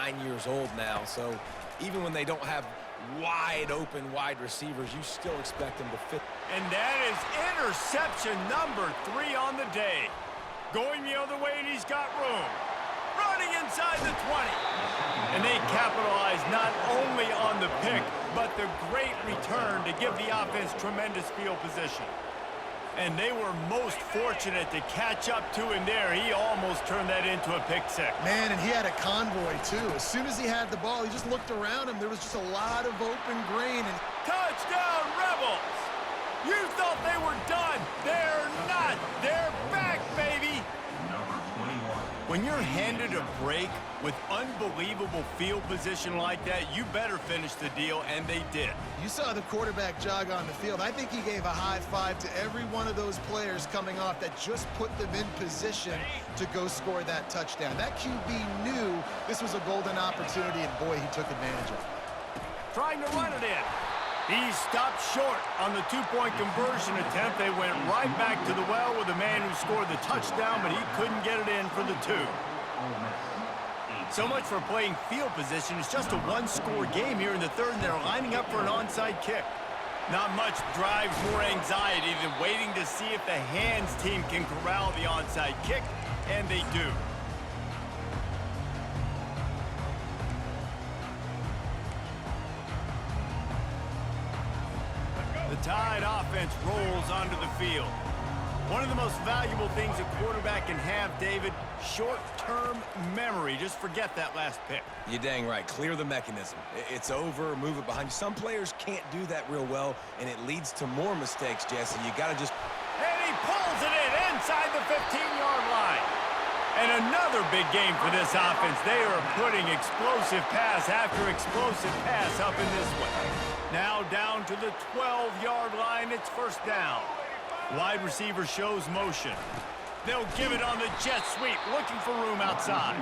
9 years old now, so even when they don't have wide-open wide receivers, you still expect them to fit. And that is interception number 3 on the day. Going the other way, and he's got room. Running inside the 20. And they capitalize not only on the pick, but the great return to give the offense tremendous field position. And they were most fortunate to catch up to him there. He almost turned that into a pick six. Man, and he had a convoy, too. As soon as he had the ball, he just looked around him. There was just a lot of open grain. And touchdown, Rebels! You thought they were done. They're not. They're back, baby. When you're handed a break with unbelievable field position like that, you better finish the deal, and they did. You saw the quarterback jog on the field. I think he gave a high five to every one of those players coming off that just put them in position to go score that touchdown. That QB knew this was a golden opportunity, and boy, he took advantage of it. Trying to run it in. He stopped short on the two-point conversion attempt. They went right back to the well with the man who scored the touchdown, but he couldn't get it in for the 2. So much for playing field position. It's just a one-score game here in the third, and they're lining up for an onside kick. Not much drives more anxiety than waiting to see if the hands team can corral the onside kick, and they do. The Tide offense rolls onto the field. One of the most valuable things a quarterback can have, David, short-term memory. Just forget that last pick. You're dang right. Clear the mechanism. It's over, move it behind you. Some players can't do that real well, and it leads to more mistakes, Jesse. You got to just... And he pulls it in inside the 15-yard line. And another big game for this offense. They are putting explosive pass after explosive pass up in this one. Now down to the 12-yard line. It's first down. Wide receiver shows motion. They'll give it on the jet sweep, looking for room outside.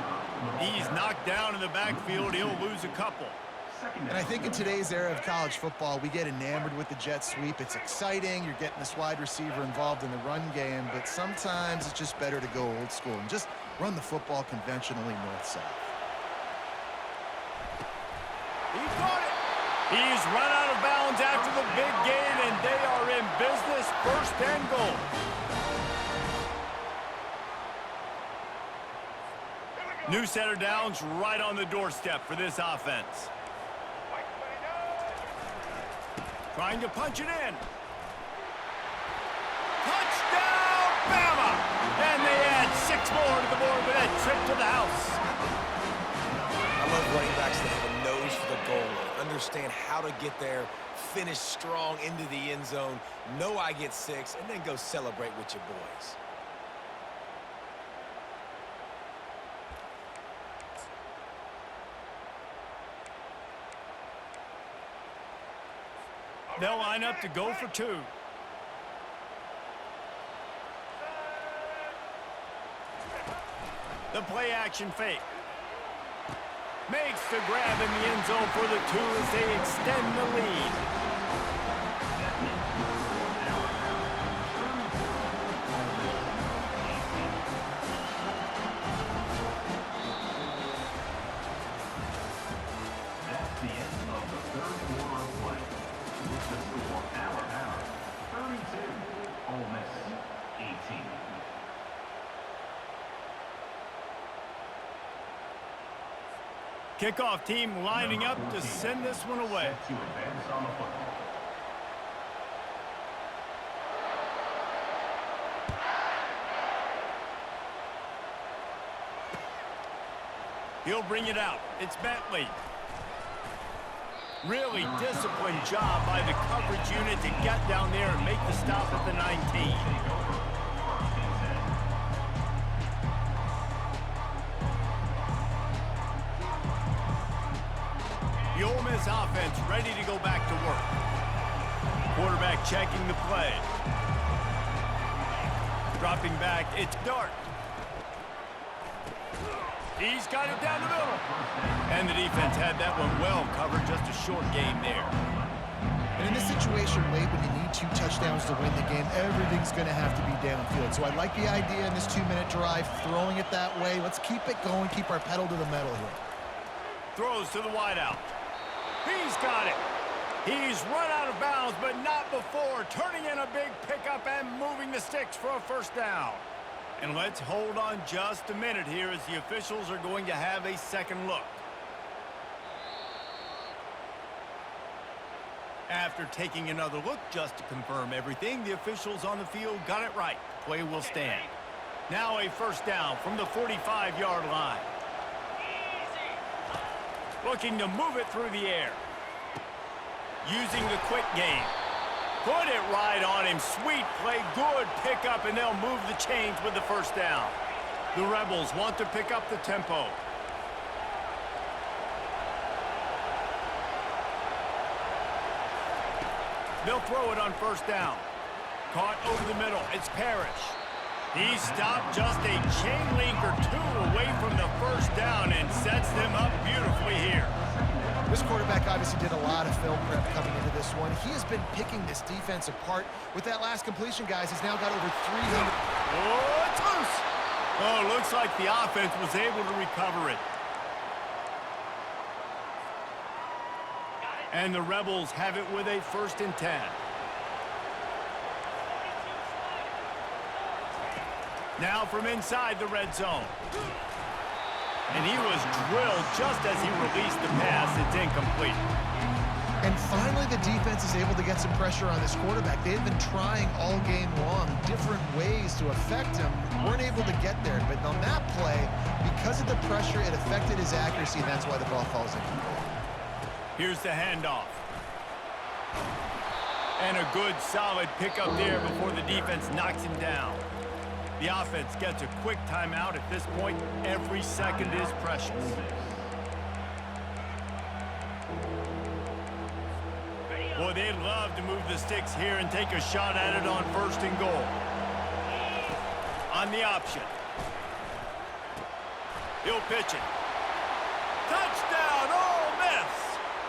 He's knocked down in the backfield. He'll lose a couple. And I think in today's era of college football, we get enamored with the jet sweep. It's exciting. You're getting this wide receiver involved in the run game, but sometimes it's just better to go old school and just run the football conventionally north-south. He caught it. He's run out of bounds after the big gain, and they are in business, first and goal. New set of downs right on the doorstep for this offense. Trying to punch it in. Touchdown, Bama! And they add 6 more to the board with that trip to the house. I love running backs that have a nose for the goal. Understand how to get there, finish strong into the end zone, know I get 6, and then go celebrate with your boys. They'll line up to go for 2. The play action fake. Makes the grab in the end zone for the 2 as they extend the lead. That's the end of the third quarter of play. With the score, Alabama 32, Ole Miss 18. Kickoff team lining up to send this one away. To advance on the football. He'll bring it out. It's Bentley. Really disciplined job by the coverage unit to get down there and make the stop at the 19. The Ole Miss offense ready to go back to work. Quarterback checking the play. Dropping back, it's Dart. He's got it down the middle. And the defense had that one well covered, just a short game there. And in this situation late when you need 2 touchdowns to win the game, everything's going to have to be downfield. So I like the idea in this 2-minute drive, throwing it that way. Let's keep it going, keep our pedal to the metal here. Throws to the wideout. He's got it. He's run out of bounds, but not before turning in a big pickup and moving the sticks for a first down. And let's hold on just a minute here as the officials are going to have a second look. After taking another look just to confirm everything, the officials on the field got it right. Play will stand. Now a first down from the 45-yard line. Looking to move it through the air. Using the quick game. Put it right on him. Sweet play, good pickup, and they'll move the chains with the first down. The Rebels want to pick up the tempo. They'll throw it on first down. Caught over the middle. It's Parrish. He stopped just a chain link or two away from the first down and sets them up beautifully here. This quarterback obviously did a lot of film prep coming into this one. He has been picking this defense apart. With that last completion, guys, he's now got over 300. Oh, it's loose. Oh, looks like the offense was able to recover it. And the Rebels have it with a 1st and 10. Now from inside the red zone. And he was drilled just as he released the pass. It's incomplete. And finally, the defense is able to get some pressure on this quarterback. They've been trying all game long, different ways to affect him. Weren't able to get there. But on that play, because of the pressure, it affected his accuracy, and that's why the ball falls incomplete. Here's the handoff. And a good, solid pickup there before the defense knocks him down. The offense gets a quick timeout. At this point, every second is precious. Boy, they'd love to move the sticks here and take a shot at it on 1st and goal. On the option. He'll pitch it. Touchdown, Ole Miss!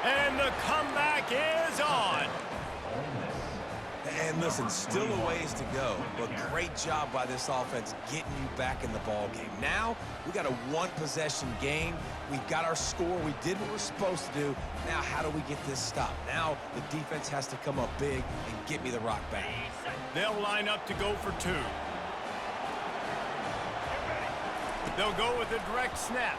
And the comeback is on. And listen, still a ways to go, but great job by this offense getting you back in the ball game. Now, we got a one-possession game. We got our score. We did what we're supposed to do. Now, how do we get this stopped? Now, the defense has to come up big and get me the rock back. They'll line up to go for 2. They'll go with a direct snap.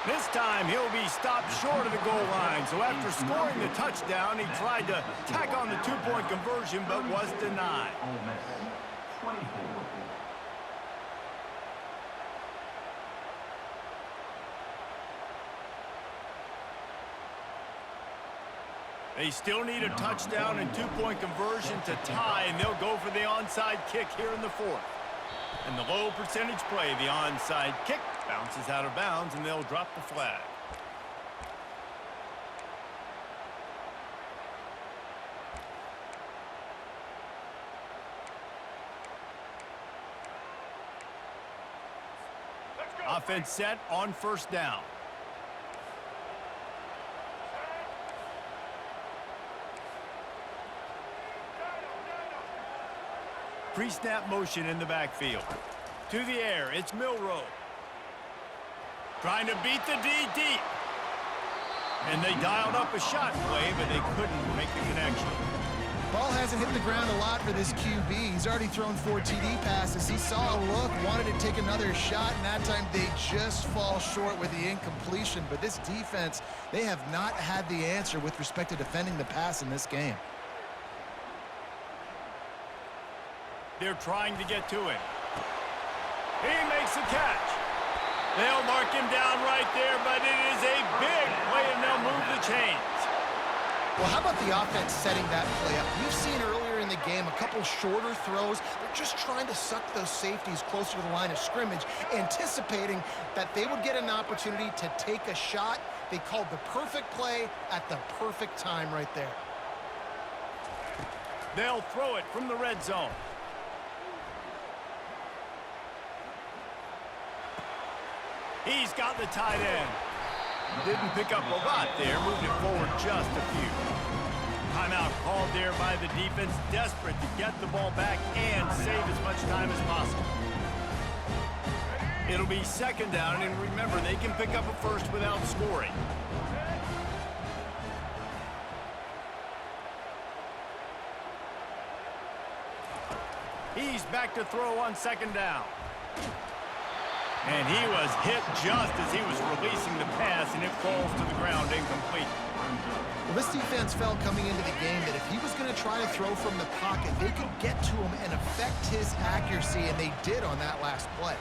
This time, he'll be stopped short of the goal line. So after scoring the touchdown, he tried to tack on the 2-point conversion, but was denied. They still need a touchdown and 2-point conversion to tie, and they'll go for the onside kick here in the 4th. And the low percentage play, the onside kick, bounces out of bounds, and they'll drop the flag. Offense set on 1st down. Pre-snap motion in the backfield. To the air, it's Milroe. Trying to beat the D deep. And they dialed up a shot play, but they couldn't make the connection. Ball hasn't hit the ground a lot for this QB. He's already thrown 4 TD passes. He saw a look, wanted to take another shot, and that time they just fall short with the incompletion. But this defense, they have not had the answer with respect to defending the pass in this game. They're trying to get to him. He makes a catch. They'll mark him down right there, but it is a big play, and they'll move the chains. Well, how about the offense setting that play up? We've seen earlier in the game a couple shorter throws. They're just trying to suck those safeties closer to the line of scrimmage, anticipating that they would get an opportunity to take a shot. They called the perfect play at the perfect time right there. They'll throw it from the red zone. He's got the tight end. Didn't pick up a lot there, moved it forward just a few. Timeout called there by the defense, desperate to get the ball back and save as much time as possible. It'll be second down, and remember, they can pick up a first without scoring. He's back to throw on second down. And he was hit just as he was releasing the pass, and it falls to the ground incomplete. Well, this defense felt coming into the game that if he was going to try to throw from the pocket, they could get to him and affect his accuracy, and they did on that last play.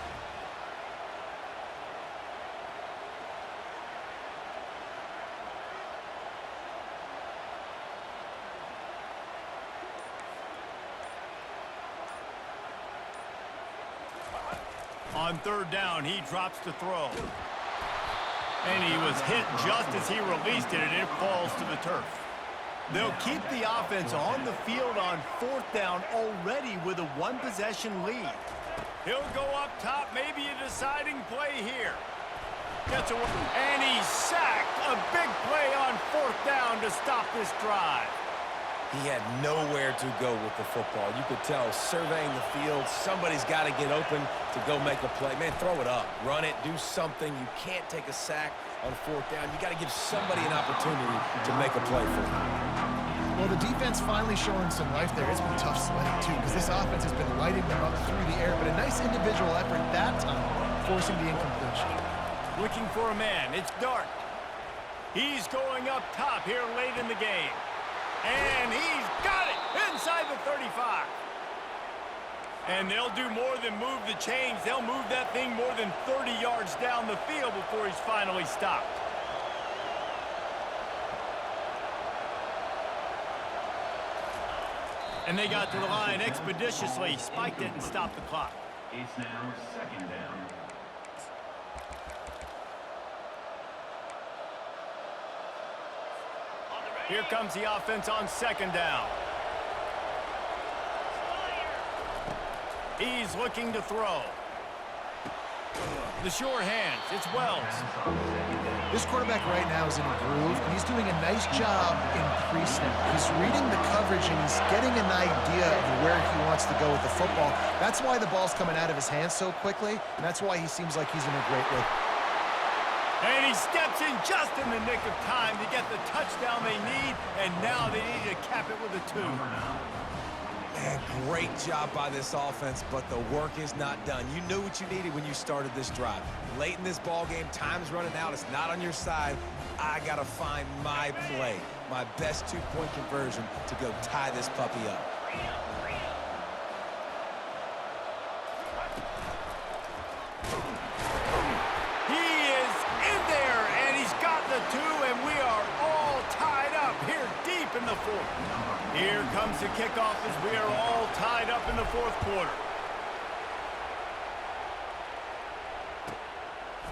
On third down, he drops to throw. And he was hit just as he released it, and it falls to the turf. They'll keep the offense on the field on fourth down already with a one-possession lead. He'll go up top, maybe a deciding play here. Gets away, and he's sacked. A big play on fourth down to stop this drive. He had nowhere to go with the football. You could tell, surveying the field, somebody's got to get open to go make a play. Man, throw it up, run it, do something. You can't take a sack on fourth down. You got to give somebody an opportunity to make a play for him. Well, the defense finally showing some life there. It's been tough sledding, too, because this offense has been lighting them up through the air, but a nice individual effort that time, forcing the incompletion. Looking for a man. It's Dart. He's going up top here late in the game. And he's got it inside the 35. And they'll do more than move the chains. They'll move that thing more than 30 yards down the field before he's finally stopped. And they got to the line expeditiously. Spiked it and stopped the clock. It's now second down. Here comes the offense on second down. He's looking to throw. The sure hands. It's Wells. This quarterback right now is in a groove, and he's doing a nice job in pre-snap. He's reading the coverage, and he's getting an idea of where he wants to go with the football. That's why the ball's coming out of his hands so quickly, and that's why he seems like he's in a great way. And he steps in just in the nick of time to get the touchdown they need, and now they need to cap it with a 2. Man, great job by this offense, but the work is not done. You knew what you needed when you started this drive. Late in this ball game, time's running out. It's not on your side. I got to find my play, my best two-point conversion to go tie this puppy up. In the fourth. Here comes the kickoff as we are all tied up in the fourth quarter.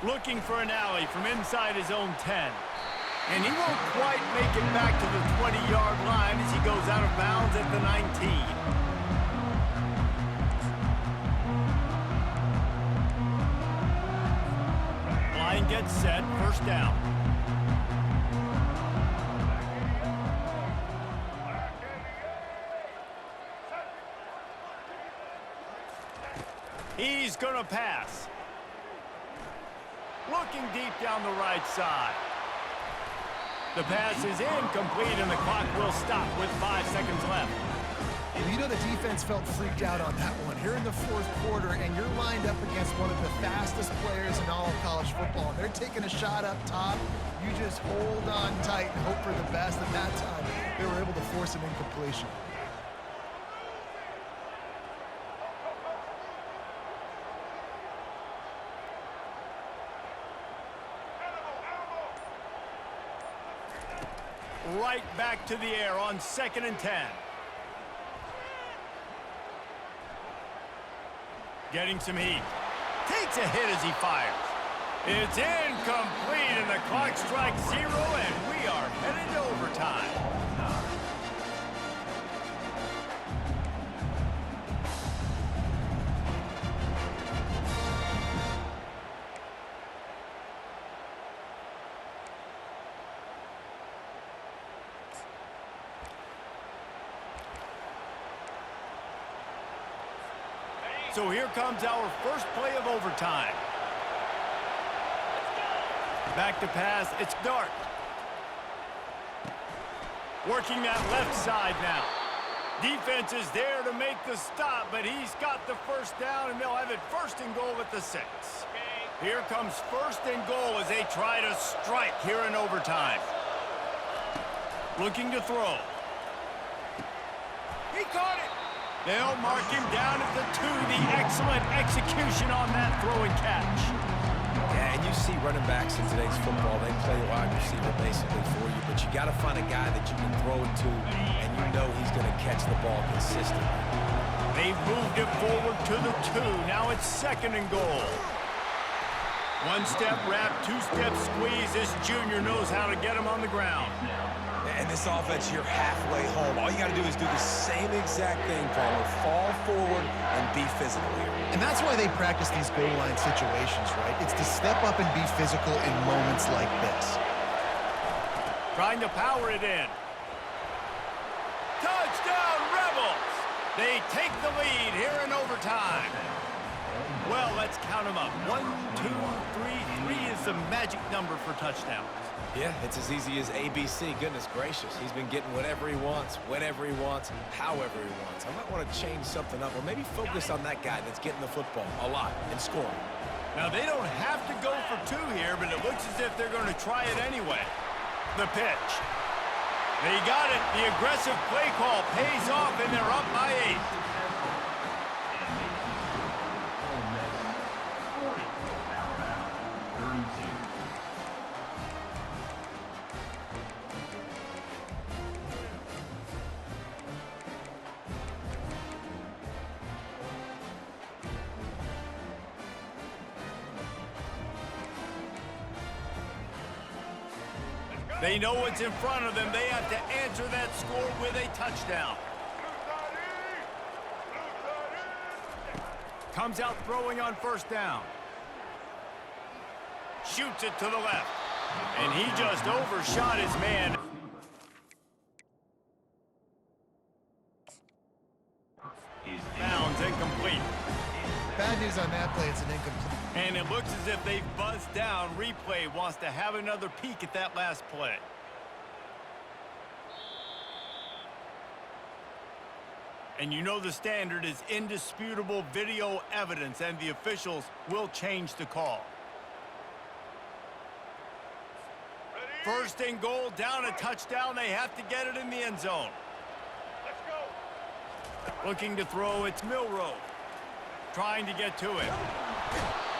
Looking for an alley from inside his own 10. And he won't quite make it back to the 20-yard line as he goes out of bounds at the 19. Line gets set, first down. He's going to pass. Looking deep down the right side. The pass is incomplete, and the clock will stop with 5 seconds left. You know the defense felt freaked out on that one. Here in the fourth quarter, and you're lined up against one of the fastest players in all of college football. And they're taking a shot up top. You just hold on tight and hope for the best. At that time, they were able to force an incompletion. Right back to the air on 2nd and 10. Getting some heat. Takes a hit as he fires. It's incomplete, and the clock strikes 0, and we are headed to overtime. So here comes our first play of overtime. Back to pass. It's Dart. Working that left side now. Defense is there to make the stop, but he's got the first down, and they'll have it first and goal at the 6. Here comes first and goal as they try to strike here in overtime. Looking to throw. He caught it. They'll mark him down at the 2. The excellent execution on that throw and catch. Yeah, and you see running backs in today's football, they play wide receiver basically for you, but you got to find a guy that you can throw it to, and you know he's going to catch the ball consistently. They've moved it forward to the 2. Now it's second and goal. One-step wrap, two-step squeeze. This junior knows how to get him on the ground. And this offense, you're halfway home. All you got to do is do the same exact thing, Palmer. Fall forward and be physical here. And that's why they practice these goal line situations, right? It's to step up and be physical in moments like this. Trying to power it in. Touchdown, Rebels! They take the lead here in overtime. Well, let's count them up. 1, 2, 3. 3 is the magic number for touchdowns. Yeah, it's as easy as ABC. Goodness gracious. He's been getting whatever he wants, whenever he wants, however he wants. I might want to change something up or maybe focus on that guy that's getting the football a lot and scoring. Now, they don't have to go for 2 here, but it looks as if they're going to try it anyway. The pitch. They got it. The aggressive play call pays off, and they're up by 8. They know what's in front of them. They have to answer that score with a touchdown. Comes out throwing on first down. Shoots it to the left. And he just overshot his man. Bounds incomplete. Bad news on that play, it's an incomplete. And it looks as if they've buzzed down. Replay wants to have another peek at that last play. And you know the standard is indisputable video evidence, and the officials will change the call. First and goal, down a touchdown. They have to get it in the end zone. Let's go. Looking to throw, it's Milrow. Trying to get to it.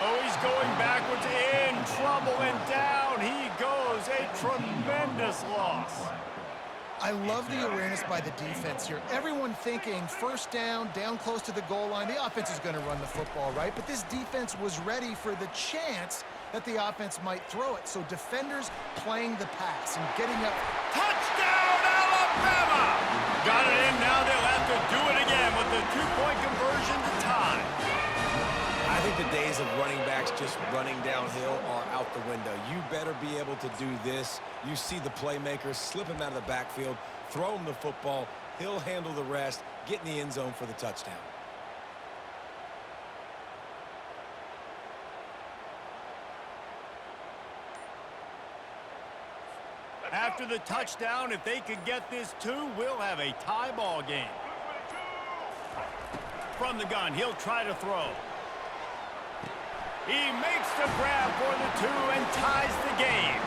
Oh, he's going backwards, in trouble, and down he goes. A tremendous loss. I love the awareness by the defense here. Everyone thinking first down, down close to the goal line. The offense is going to run the football, right? But this defense was ready for the chance that the offense might throw it. So defenders playing the pass and getting up. Touchdown, Alabama! Got it in, now they'll have to do it again with the two-point conversion to tie. I think the days of running backs just running downhill are out the window. You better be able to do this. You see the playmakers, slip him out of the backfield, throw him the football. He'll handle the rest, get in the end zone for the touchdown. After the touchdown, if they could get this 2, we'll have a tie ball game. From the gun, he'll try to throw. He makes the grab for the 2 and ties the game.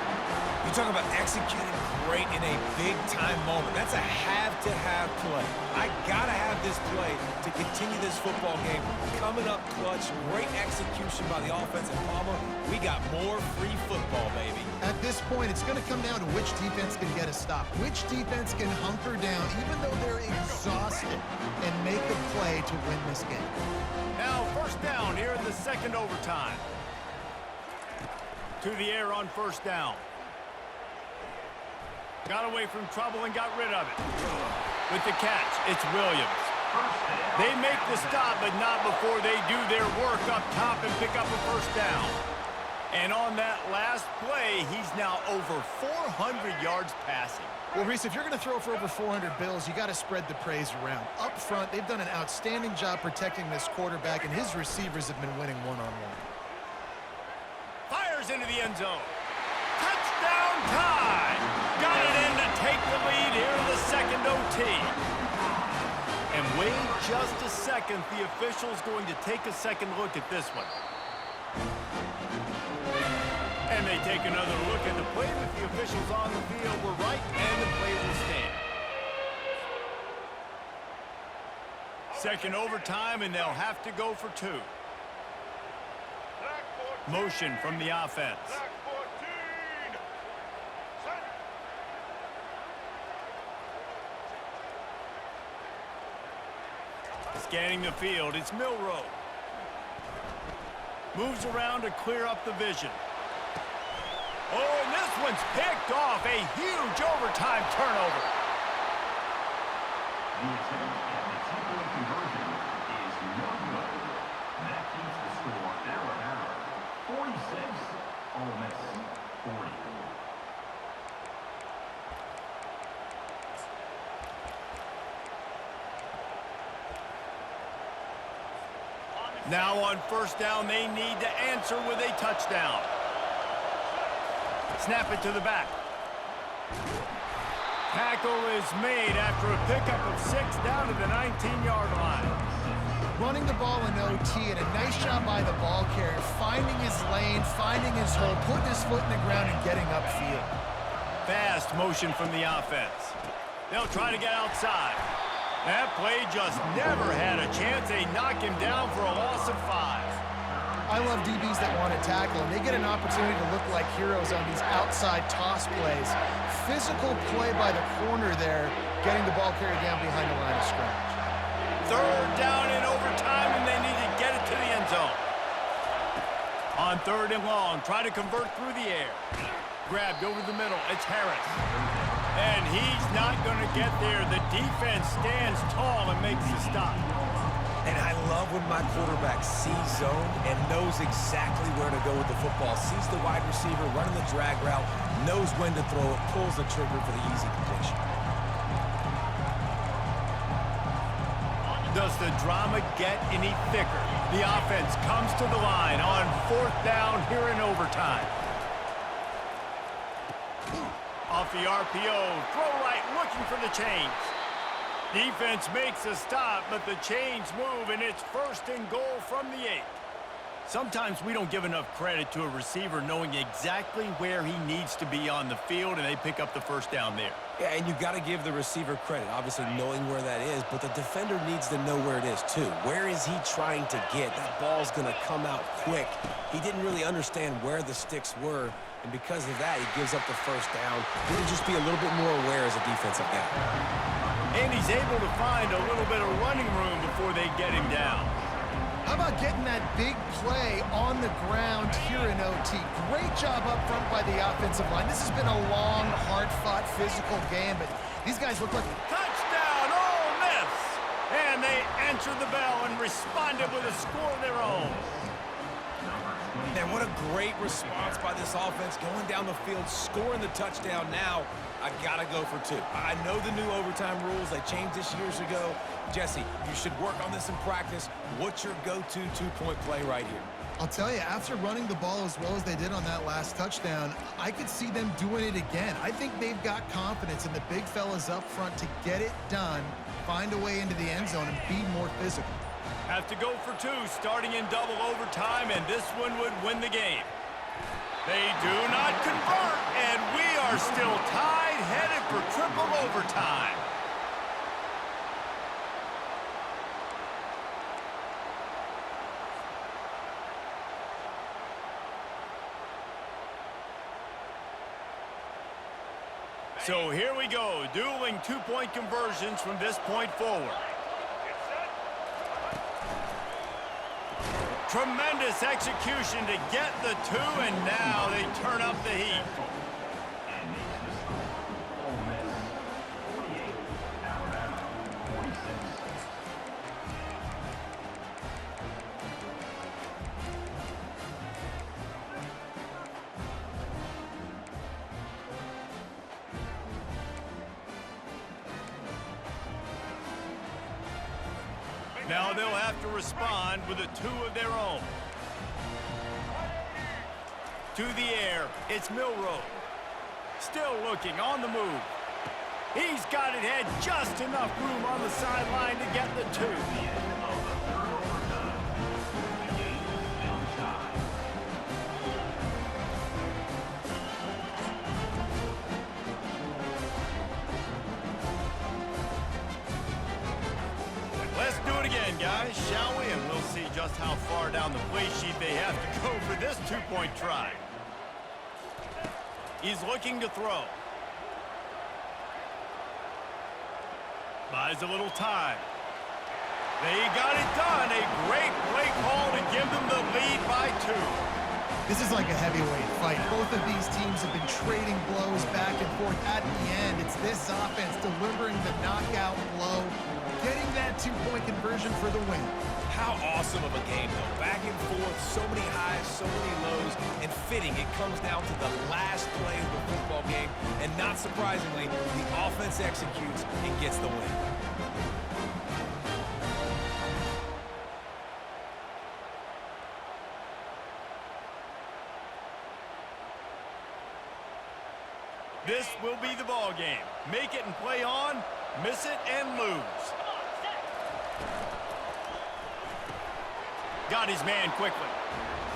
You talk about executing great in a big-time moment. That's a have-to-have play. I got to have this play to continue this football game. Coming up clutch, great execution by the offense. And Bama, we got more free football, baby. At this point, it's going to come down to which defense can get a stop. Which defense can hunker down, even though they're exhausted, and make the play to win this game. Now first down here in the second overtime. To the air on first down. Got away from trouble and got rid of it. With the catch, it's Williams. They make the stop, but not before they do their work up top and pick up a first down. And on that last play, he's now over 400 yards passing. Well, Reese, if you're going to throw for over 400 bills, you got to spread the praise around. Up front, they've done an outstanding job protecting this quarterback, and his receivers have been winning one-on-one. Fires into the end zone. Touchdown tie! Got it in to take the lead here in the second OT. And wait just a second. The official's going to take a second look at this one. And they take another look at the play with the officials on the field. We're right, and the play will stand. Second overtime, and they'll have to go for two. Motion from the offense. Scanning the field, it's Milrow. Moves around to clear up the vision. Oh, and this one's picked off. A huge overtime turnover. The attempt at the two-point conversion is no good. That keeps the score Alabama 46, Ole Miss 40. Now on first down, they need to answer with a touchdown. Snap it to the back. Tackle is made after a pickup of 6 down to the 19-yard line. Running the ball in OT, and a nice job by the ball carrier, finding his lane, finding his hole, putting his foot in the ground and getting upfield. Fast motion from the offense. They'll try to get outside. That play just never had a chance. They knock him down for a loss of 5. I love DBs that want to tackle, and they get an opportunity to look like heroes on these outside toss plays. Physical play by the corner there, getting the ball carrier down behind the line of scrimmage. Third down in overtime, and they need to get it to the end zone. On third and long, try to convert through the air. Grabbed over the middle, it's Harris. And he's not going to get there. The defense stands tall and makes the stop. And I love when my quarterback sees zone and knows exactly where to go with the football. Sees the wide receiver running the drag route, knows when to throw it, pulls the trigger for the easy completion. Does the drama get any thicker? The offense comes to the line on fourth down here in overtime. Off the RPO, throw right, looking for the chains. Defense makes a stop, but the chains move, and it's first and goal from the 8. Sometimes we don't give enough credit to a receiver knowing exactly where he needs to be on the field, and they pick up the first down there. Yeah, and you got to give the receiver credit, obviously knowing where that is, but the defender needs to know where it is too. Where is he trying to get? That ball's going to come out quick. He didn't really understand where the sticks were, and because of that, he gives up the first down. He need to just be a little bit more aware as a defensive guy. And he's able to find a little bit of running room before they get him down. How about getting that big play on the ground here in OT? Great job up front by the offensive line. This has been a long, hard-fought, physical game, but these guys look like... Touchdown, Ole Miss! And they answered the bell and responded with a score of their own. Man, what a great response by this offense, going down the field, scoring the touchdown. Now, I got to go for 2. I know the new overtime rules. They changed this years ago. Jesse, you should work on this in practice. What's your go-to two-point play right here? I'll tell you, after running the ball as well as they did on that last touchdown, I could see them doing it again. I think they've got confidence in the big fellas up front to get it done, find a way into the end zone, and be more physical. Have to go for 2, starting in double overtime, and this one would win the game. They do not convert, and we are still tied, headed for triple overtime. So here we go, dueling two-point conversions from this point forward. Tremendous execution to get the 2, and now they turn up the heat. Now they'll have to respond with a 2 of their own. To the air, it's Milroe. Still looking on the move. He's got it had just enough room on the sideline to get the 2. Let's do it again, guys, shall we? And we'll see just how far down the play sheet they have to go for this 2-point try. He's looking to throw. Buys a little time. They got it done. A great play call to give them the lead by 2. This is like a heavyweight fight. Both of these teams have been trading blows back and forth. At the end, it's this offense delivering the knockout blow, getting that 2-point conversion for the win. How awesome of a game, though. Back and forth, so many highs, so many lows, and fitting. It comes down to the last play of the football game, and not surprisingly, the offense executes and gets the win. This will be the ball game. Make it and play on, miss it and lose. Got his man quickly.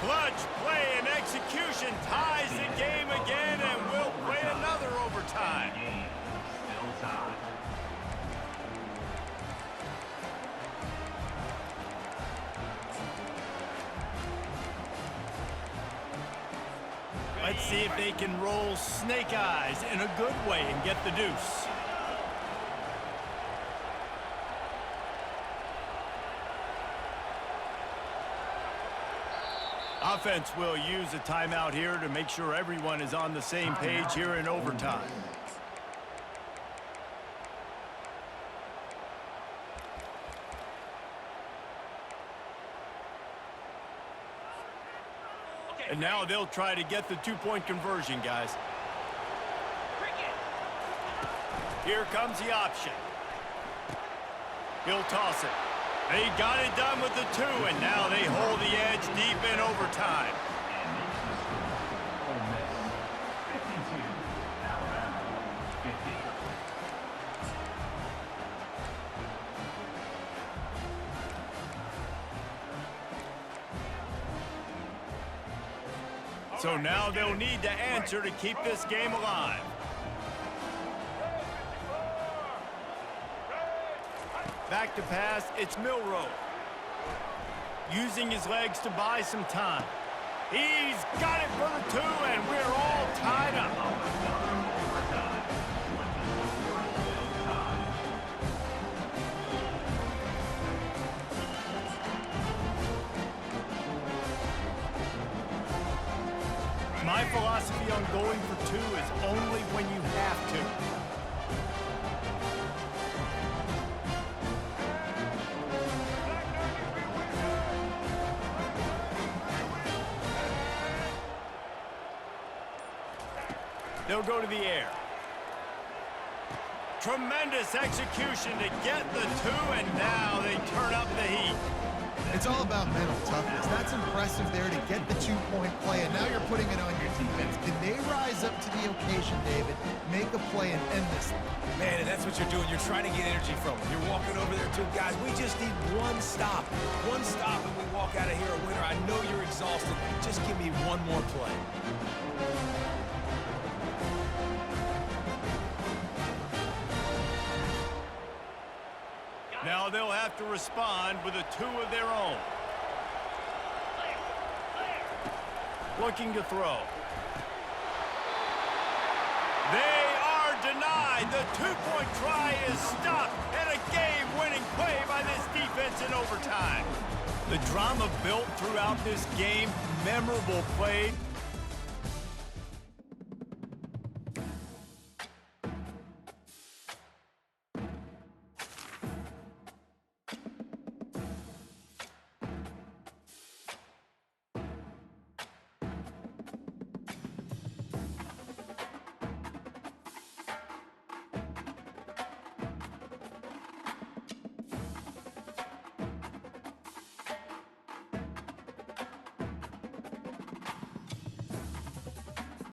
Clutch play and execution ties the game again, and we'll play another overtime. Still tied. Let's see if they can roll snake eyes in a good way and get the deuce. Offense will use a timeout here to make sure everyone is on the same page here in overtime. And now they'll try to get the 2-point conversion, guys. Here comes the option. He'll toss it. They got it done with the 2, and now they hold the edge deep in overtime. And makes the score. Ole Miss 52, Alabama 50. So now they'll need to answer to keep this game alive. Back to pass, it's Milroe. Using his legs to buy some time. He's got it for the 2, and we're all tied up. My philosophy on going for 2 is only when you have to. They'll go to the air. Tremendous execution to get the 2, and now they turn up the heat. It's all about mental toughness. That's impressive there to get the 2-point play, and now you're putting it on your defense. Can they rise up to the occasion, David, make a play and end this? Man, and that's what you're doing. You're trying to get energy from them. You're walking over there too. Guys, we just need one stop. One stop and we walk out of here a winner. I know you're exhausted. Just give me one more play. Now they'll have to respond with a 2 of their own. Looking to throw. They are denied. The 2-point try is stopped, and a game-winning play by this defense in overtime. The drama built throughout this game, memorable play,